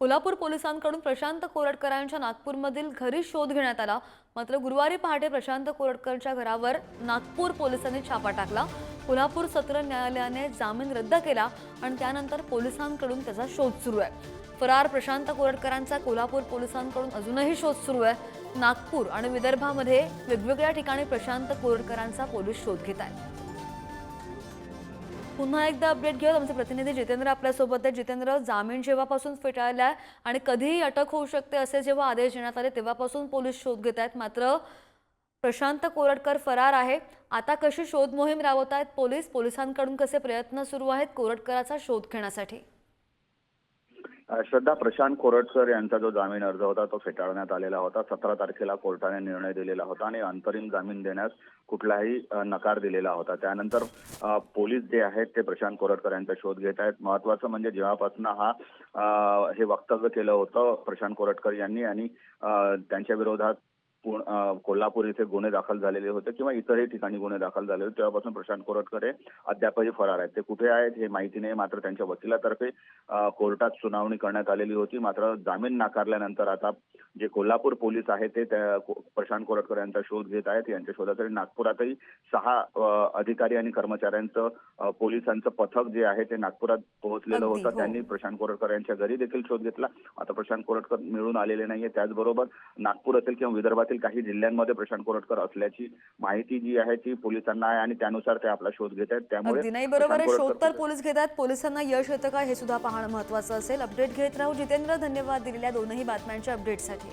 कोल्हापूर पोलिसांकडून प्रशांत कोरटकरांच्या नागपूरमधील घरी शोध घेण्यात आला। मात्र गुरुवारी पहाटे प्रशांत कोरटकरच्या घरावर नागपूर पोलिसांनी छापा टाकला। कोल्हापूर सत्र न्यायालयाने जामीन रद्द केला आणि त्यानंतर पोलिसांकडून त्याचा शोध सुरू आहे। फरार प्रशांत कोरटकरांचा कोल्हापूर पोलिसांकडून अजूनही शोध सुरू आहे। नागपूर आणि विदर्भामध्ये वेगवेगळ्या ठिकाणी प्रशांत कोरटकरांचा पोलीस शोध घेत आहेत। पुन्हा एकदा अपडेट घेऊया। आमचे प्रतिनिधी जितेंद्र आपल्या सोबत आहे। जितेंद्र, जामीन जेव्हापासून फेटाळलाय आणि कधीही अटक होऊ शकते असे जेव्हा आदेश देण्यात आले तेव्हापासून पोलीस शोध घेत आहेत। मात्र प्रशांत कोरटकर फरार आहे। आता कशी शोध मोहीम राबवत आहेत पोलिसांकडून कसे प्रयत्न सुरू आहेत कोरटकराचा शोध घेण्यासाठी? श्रद्धा, प्रशांत कोरटकर यांचा जो जामीन अर्ज होता तो फेटाळण्यात आलेला होता। 17 तारखेला कोर्टाने निर्णय दिलेला होता आणि अंतरिम जामीन देण्यास कुठलाही नकार दिलेला होता। त्यानंतर पोलीस जे आहेत ते प्रशांत कोरटकर यांचा शोध घेत आहेत। महत्त्वाचं म्हणजे जेव्हापासून हे वक्तव्य केलं होतं प्रशांत कोरटकर यांनी आणि त्यांच्या विरोधात कोल्हापूर इथे गुन्हे दाखल झालेले होते किंवा इतरही ठिकाणी गुन्हे दाखल झाले होते, तेव्हापासून प्रशांत कोरटकर हे अद्यापही फरार आहेत। ते कुठे आहेत हे माहिती नाही। मात्र त्यांच्या वकिलातर्फे कोर्टात सुनावणी करण्यात आलेली होती। मात्र जामीन नाकारल्यानंतर आता जे कोल्हापूर पोलीस आहेत ते प्रशांत कोरटकर यांचा शोध घेत आहेत। यांच्या शोधासाठी नागपुरातही 6 अधिकारी आणि कर्मचाऱ्यांचं पोलिसांचं पथक जे आहे ते नागपुरात पोहोचलेलं होतं। त्यांनी प्रशांत कोरटकर यांच्या घरी देखील शोध घेतला। आता प्रशांत कोरटकर मिळून आलेले नाहीये। त्याचबरोबर नागपूर असेल किंवा विदर्भातील काही जिल्ह्यांमध्ये प्रशांत कोरटकर असल्याची माहिती जी आहे ती पोलिसांना आहे आणि त्यानुसार ते आपला शोध घेत आहेत। त्यामुळे नाही, बरोबर आहे, शोध तर पोलीस घेत आहेत। पोलिसांना यश येतं का हे सुद्धा पाहणं महत्त्वाचं असेल। अपडेट घेत राहू जितेंद्र, धन्यवाद दिलेल्या दोनही बातम्यांच्या अपडेटसाठी।